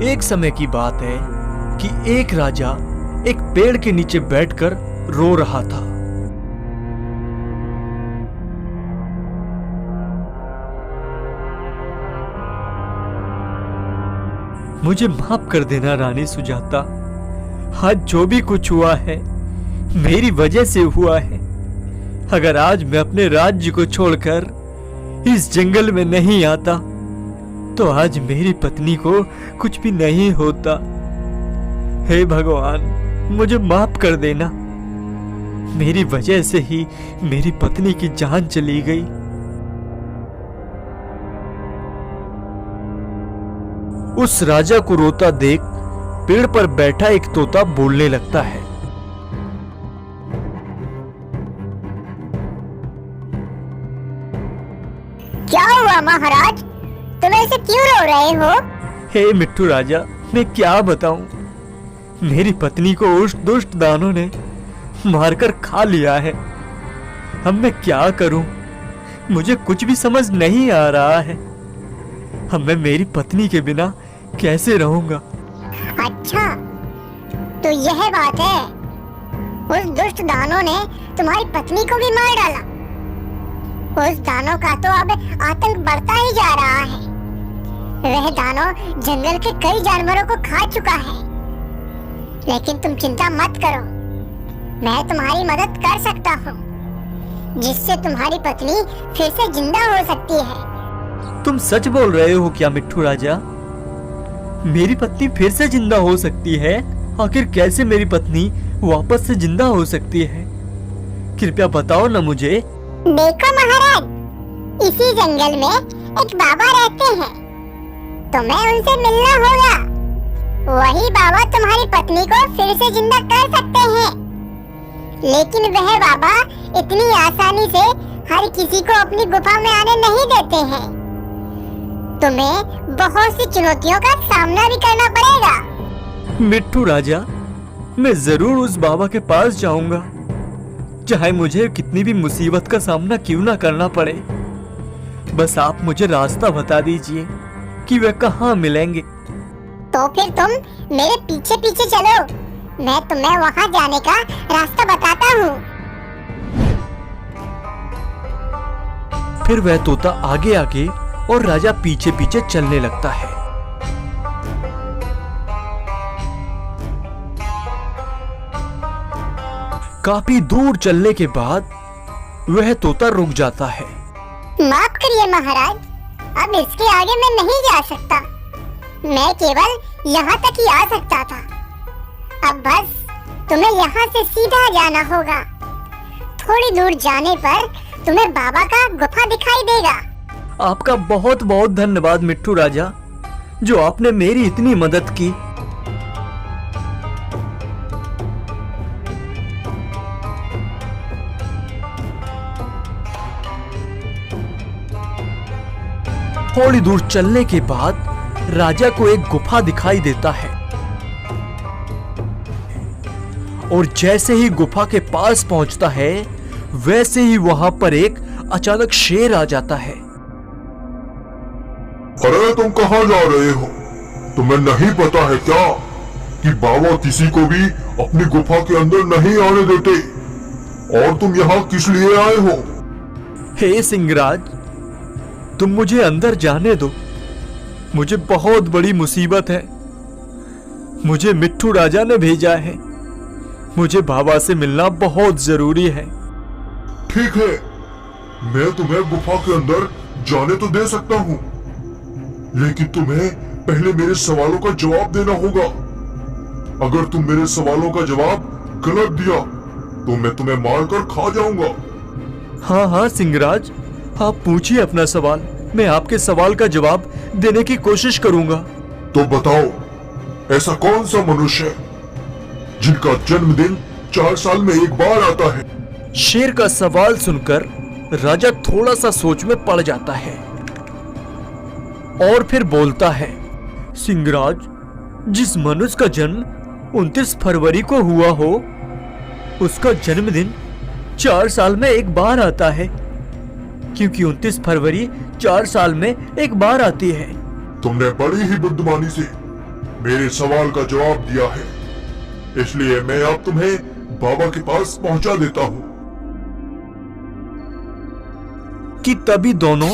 एक समय की बात है कि एक राजा एक पेड़ के नीचे बैठकर रो रहा था। मुझे माफ कर देना रानी सुजाता, आज जो भी कुछ हुआ है मेरी वजह से हुआ है। अगर आज मैं अपने राज्य को छोड़कर इस जंगल में नहीं आता तो आज मेरी पत्नी को कुछ भी नहीं होता। हे भगवान, मुझे माफ कर देना। मेरी वजह से ही मेरी पत्नी की जान चली गई। उस राजा को रोता देख पेड़ पर बैठा एक तोता बोलने लगता है। क्या हुआ महाराज, तुम ऐसे क्यों रो रहे हो? हे मिट्ठू राजा, मैं क्या बताऊं, मेरी पत्नी को उस दुष्ट दानों ने मारकर खा लिया है। अब मैं क्या करूं, मुझे कुछ भी समझ नहीं आ रहा है। अब मैं मेरी पत्नी के बिना कैसे रहूंगा? अच्छा, तो यह बात है। उस दुष्ट दानों ने तुम्हारी पत्नी को भी मार डाला। उस दानों का तो अब आतंक बढ़ता ही जा रहा है। वह दानव जंगल के कई जानवरों को खा चुका है। लेकिन तुम चिंता मत करो, मैं तुम्हारी मदद कर सकता हूँ, जिससे तुम्हारी पत्नी फिर से जिंदा हो सकती है। तुम सच बोल रहे हो क्या मिट्ठू राजा? मेरी पत्नी फिर से जिंदा हो सकती है? आखिर कैसे मेरी पत्नी वापस से जिंदा हो सकती है? कृपया बताओ ना मुझे। देखो महाराज, इसी जंगल में एक बाबा रहते हैं, तुम्हें उनसे मिलना होगा। वही बाबा तुम्हारी पत्नी को फिर से जिंदा कर सकते हैं। लेकिन वह बाबा इतनी आसानी से हर किसी को अपनी गुफा में आने नहीं देते हैं। तुम्हें बहुत सी चुनौतियों का सामना भी करना पड़ेगा। मिट्ठू राजा, मैं जरूर उस बाबा के पास जाऊंगा, चाहे मुझे कितनी भी मुसीबत का सामना क्यों ना करना पड़े। बस आप मुझे रास्ता बता दीजिए कि वे कहाँ मिलेंगे। तो फिर तुम मेरे पीछे पीछे चलो, मैं तुम्हें वहाँ जाने का रास्ता बताता हूँ। फिर वह तोता आगे आगे और राजा पीछे पीछे चलने लगता है। काफी दूर चलने के बाद वह तोता रुक जाता है। माफ करिए महाराज, अब इसके आगे मैं नहीं जा सकता। मैं केवल यहाँ तक ही आ सकता था। अब बस तुम्हें यहाँ से सीधा जाना होगा। थोड़ी दूर जाने पर तुम्हें बाबा का गुफा दिखाई देगा। आपका बहुत बहुत धन्यवाद मिट्ठू राजा, जो आपने मेरी इतनी मदद की। थोड़ी दूर चलने के बाद राजा को एक गुफा दिखाई देता है और जैसे ही गुफा के पास पहुंचता है वैसे ही वहां पर एक अचानक शेर आ जाता है। अरे तुम कहाँ जा रहे हो? तुम्हें नहीं पता है क्या कि बाबा किसी को भी अपनी गुफा के अंदर नहीं आने देते? और तुम यहाँ किस लिए आए हो? हे सिंहराज, तुम मुझे अंदर जाने दो। मुझे बहुत बड़ी मुसीबत है। मुझे मिट्ठू राजा ने भेजा है। मुझे बाबा से मिलना बहुत जरूरी है। ठीक है, मैं तुम्हें गुफा के अंदर जाने तो दे सकता हूँ, लेकिन तुम्हें पहले मेरे सवालों का जवाब देना होगा। अगर तुम मेरे सवालों का जवाब गलत दिया तो मैं तुम्हें मारकर खा जाऊंगा। हाँ हाँ सिंहराज, आप पूछिए अपना सवाल, मैं आपके सवाल का जवाब देने की कोशिश करूंगा। तो बताओ, ऐसा कौन सा मनुष्य है जिनका जन्मदिन 4 साल में एक बार आता है? शेर का सवाल सुनकर राजा थोड़ा सा सोच में पड़ जाता है और फिर बोलता है, सिंहराज, जिस मनुष्य का जन्म 29 फरवरी को हुआ हो उसका जन्मदिन 4 साल में एक बार आता है, क्योंकि 29 फरवरी 4 साल में एक बार आती है। तुमने बड़ी ही बुद्धिमानी से मेरे सवाल का जवाब दिया है, इसलिए मैं अब तुम्हें बाबा के पास पहुंचा देता हूं। कि तभी दोनों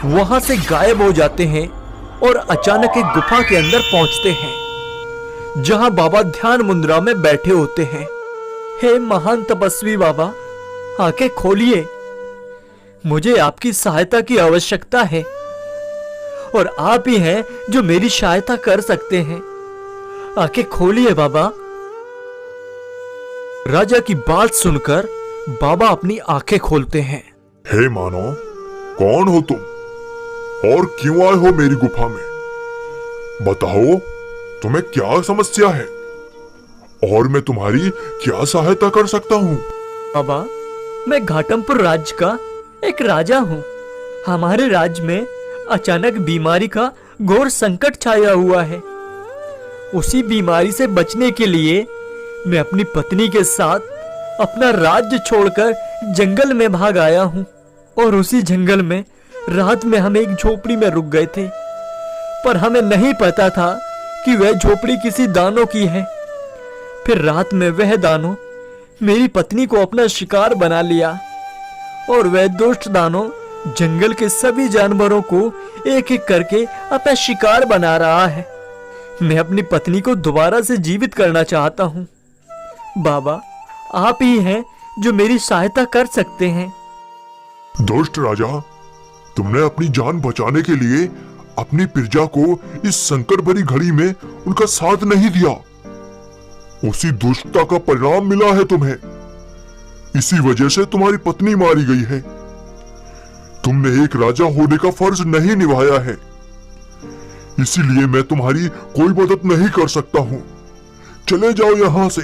वहां से गायब हो जाते हैं और अचानक एक गुफा के अंदर पहुंचते हैं, जहां बाबा ध्यान मुद्रा में बैठे होते हैं। हे महान तपस्वी बाबा, आंखें खोलिए, मुझे आपकी सहायता की आवश्यकता है और आप ही हैं जो मेरी सहायता कर सकते हैं। आंखें खोलिए बाबा। राजा की बात सुनकर बाबा अपनी आंखें खोलते हैं। हे मानव, कौन हो तुम और क्यों आए हो मेरी गुफा में? बताओ, तुम्हें क्या समस्या है और मैं तुम्हारी क्या सहायता कर सकता हूँ? बाबा, मैं घाटमपुर राज्य का एक राजा हूँ। हमारे राज्य में अचानक बीमारी का घोर संकट छाया हुआ है। उसी बीमारी से बचने के लिए मैं अपनी पत्नी के साथ अपना राज्य छोड़कर जंगल में भाग आया हूँ और उसी जंगल में रात में हम एक झोपड़ी में रुक गए थे, पर हमें नहीं पता था कि वह झोपड़ी किसी दानव की है। फिर रात में वह दानव मेरी पत्नी को अपना शिकार बना लिया और वह दुष्ट दानव जंगल के सभी जानवरों को एक एक करके अपना शिकार बना रहा है। मैं अपनी पत्नी को दोबारा से जीवित करना चाहता हूँ। बाबा, आप ही हैं जो मेरी सहायता कर सकते हैं। दुष्ट राजा, तुमने अपनी जान बचाने के लिए अपनी प्रजा को इस संकट भरी घड़ी में उनका साथ नहीं दिया। उसी दुष्टता का परिणाम मिला है तुम्हें। इसी वजह से तुम्हारी पत्नी मारी गई है। तुमने एक राजा होने का फर्ज नहीं निभाया है, इसीलिए मैं तुम्हारी कोई मदद नहीं कर सकता हूं। चले जाओ यहां से।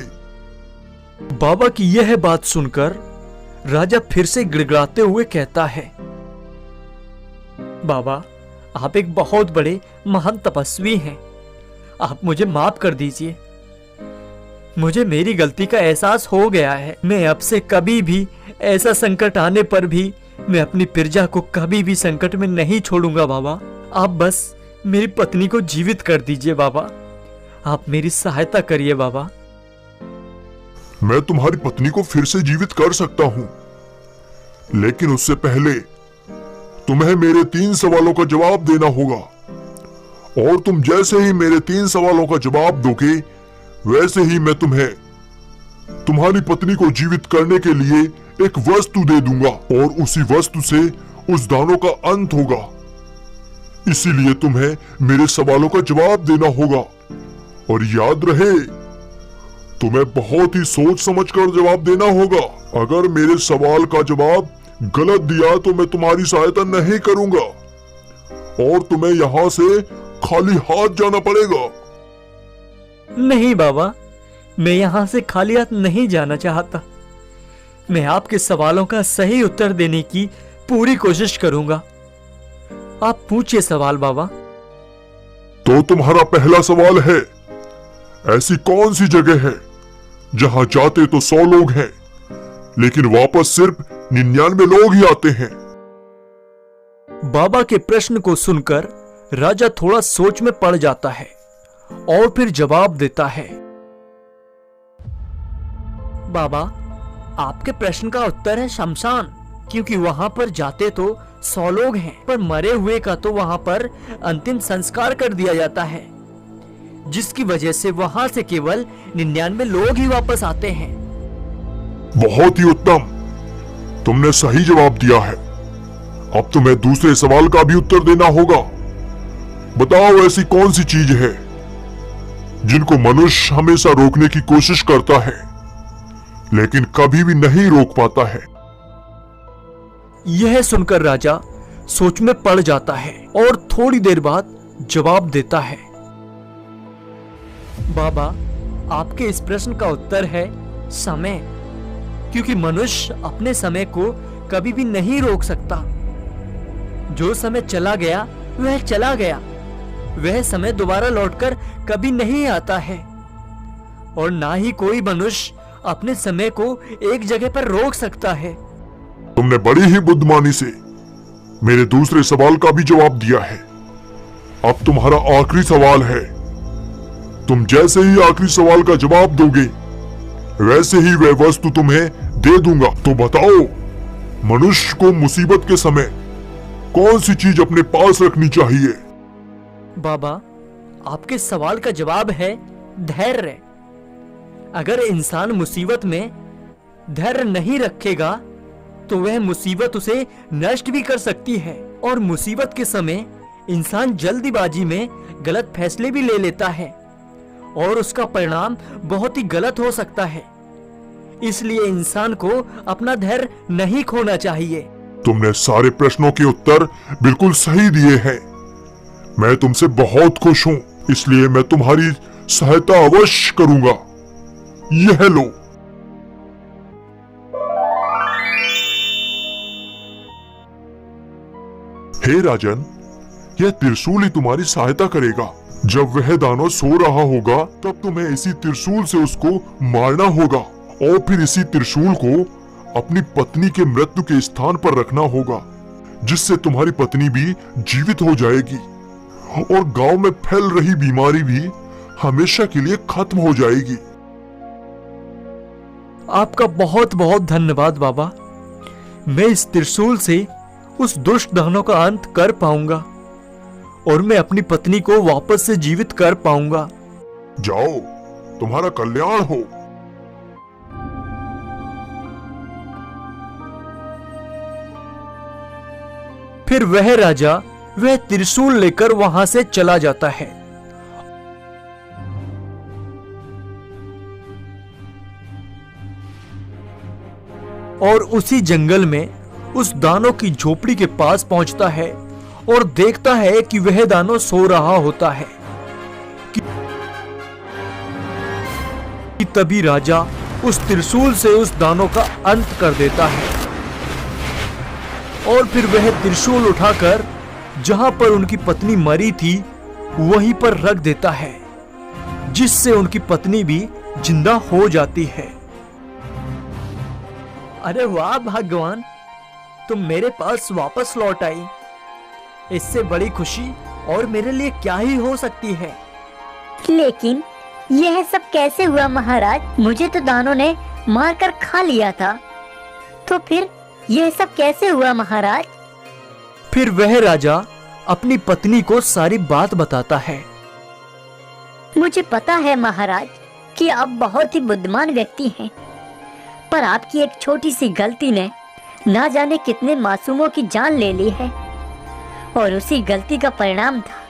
बाबा की यह बात सुनकर राजा फिर से गिड़गिड़ाते हुए कहता है, बाबा, आप एक बहुत बड़े महान तपस्वी हैं। आप मुझे माफ कर दीजिए। मुझे मेरी गलती का एहसास हो गया है। मैं अब से कभी भी ऐसा संकट आने पर भी मैं अपनी प्रजा को कभी भी संकट में नहीं छोड़ूंगा। बाबा, आप बस मेरी पत्नी को जीवित कर दीजिए। बाबा, आप मेरी सहायता करिए। बाबा, मैं तुम्हारी पत्नी को फिर से जीवित कर सकता हूं, लेकिन उससे पहले तुम्हें मेरे 3 सवालों का जवाब देना होगा और तुम जैसे ही मेरे 3 सवालों का जवाब दोगे, वैसे ही मैं तुम्हें तुम्हारी पत्नी को जीवित करने के लिए एक वस्तु दे दूंगा और उसी वस्तु से उस दानव का अंत होगा। इसीलिए तुम्हें मेरे सवालों का जवाब देना होगा और याद रहे, तुम्हें बहुत ही सोच समझकर जवाब देना होगा। अगर मेरे सवाल का जवाब गलत दिया तो मैं तुम्हारी सहायता नहीं करूंगा और तुम्हें यहां से खाली हाथ जाना पड़ेगा। नहीं बाबा, मैं यहां से खाली हाथ नहीं जाना चाहता। मैं आपके सवालों का सही उत्तर देने की पूरी कोशिश करूंगा। आप पूछिए सवाल बाबा। तो तुम्हारा पहला सवाल है, ऐसी कौन सी जगह है जहां जाते तो 100 लोग हैं लेकिन वापस सिर्फ 99 लोग ही आते हैं? बाबा के प्रश्न को सुनकर राजा थोड़ा सोच में पड़ जाता है और फिर जवाब देता है, बाबा, आपके प्रश्न का उत्तर है शमशान, क्योंकि वहां पर जाते तो 100 लोग हैं, पर मरे हुए का तो वहां पर अंतिम संस्कार कर दिया जाता है, जिसकी वजह से वहां से केवल 99 लोग ही वापस आते हैं। बहुत ही उत्तम, तुमने सही जवाब दिया है। अब तुम्हें दूसरे सवाल का भी उत्तर देना होगा। बताओ, ऐसी कौन सी चीज है जिनको मनुष्य हमेशा रोकने की कोशिश करता है लेकिन कभी भी नहीं रोक पाता है? यह सुनकर राजा सोच में पड़ जाता है और थोड़ी देर बाद जवाब देता है, बाबा, आपके इस प्रश्न का उत्तर है समय, क्योंकि मनुष्य अपने समय को कभी भी नहीं रोक सकता। जो समय चला गया वह चला गया, वह समय दोबारा लौटकर कभी नहीं आता है और ना ही कोई मनुष्य अपने समय को एक जगह पर रोक सकता है। तुमने बड़ी ही बुद्धिमानी से मेरे दूसरे सवाल का भी जवाब दिया है। अब तुम्हारा आखिरी सवाल है, तुम जैसे ही आखिरी सवाल का जवाब दोगे वैसे ही वह वस्तु तुम्हें दे दूंगा। तो बताओ, मनुष्य को मुसीबत के समय कौन सी चीज अपने पास रखनी चाहिए? बाबा, आपके सवाल का जवाब है धैर्य। अगर इंसान मुसीबत में धैर्य नहीं रखेगा तो वह मुसीबत उसे नष्ट भी कर सकती है, और मुसीबत के समय इंसान जल्दीबाजी में गलत फैसले भी ले लेता है और उसका परिणाम बहुत ही गलत हो सकता है। इसलिए इंसान को अपना धैर्य नहीं खोना चाहिए। तुमने सारे प्रश्नों के उत्तर बिल्कुल सही दिए हैं। मैं तुमसे बहुत खुश हूं, इसलिए मैं तुम्हारी सहायता अवश्य करूंगा। यह लो। हे राजन, यह त्रिशूल ही तुम्हारी सहायता करेगा। जब वह दानव सो रहा होगा तब तुम्हें इसी त्रिशूल से उसको मारना होगा और फिर इसी त्रिशूल को अपनी पत्नी के मृत्यु के स्थान पर रखना होगा, जिससे तुम्हारी पत्नी भी जीवित हो जाएगी और गांव में फैल रही बीमारी भी हमेशा के लिए खत्म हो जाएगी। आपका बहुत बहुत धन्यवाद बाबा। मैं इस त्रिशूल से उस दुष्ट दानव का अंत कर पाऊंगा और मैं अपनी पत्नी को वापस से जीवित कर पाऊंगा। जाओ, तुम्हारा कल्याण हो। फिर वह राजा वह त्रिशूल लेकर वहां से चला जाता है। और उसी जंगल में उस दानव की झोपड़ी के पास पहुंचता है और देखता है कि वह दानव सो रहा होता है कि तभी राजा उस त्रिशूल से उस दानव का अंत कर देता है और फिर वह त्रिशूल उठाकर जहां पर उनकी पत्नी मरी थी वहीं पर रख देता है, जिससे उनकी पत्नी भी जिंदा हो जाती है। अरे वाह भगवान, तुम मेरे पास वापस लौट आई। इससे बड़ी खुशी और मेरे लिए क्या ही हो सकती है। लेकिन यह सब कैसे हुआ महाराज? मुझे तो दानों ने मारकर खा लिया था। तो फिर यह सब कैसे हुआ महाराज? फिर वह राजा अपनी पत्नी को सारी बात बताता है। मुझे पता है महाराज कि आप बहुत ही बुद्धिमान व्यक्ति हैं, पर आपकी एक छोटी सी गलती ने ना जाने कितने मासूमों की जान ले ली है, और उसी गलती का परिणाम था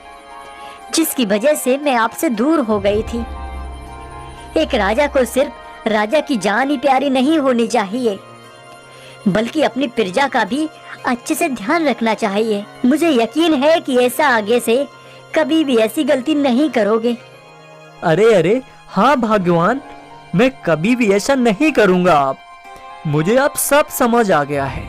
जिसकी वजह से मैं आपसे दूर हो गई थी। एक राजा को सिर्फ राजा की जान ही प्यारी नहीं होनी चाहिए, बल्कि अपनी प्रजा का भी अच्छे से ध्यान रखना चाहिए। मुझे यकीन है कि ऐसा आगे से कभी भी ऐसी गलती नहीं करोगे। अरे अरे हाँ भगवान, मैं कभी भी ऐसा नहीं करूंगा। मुझे अब सब समझ आ गया है।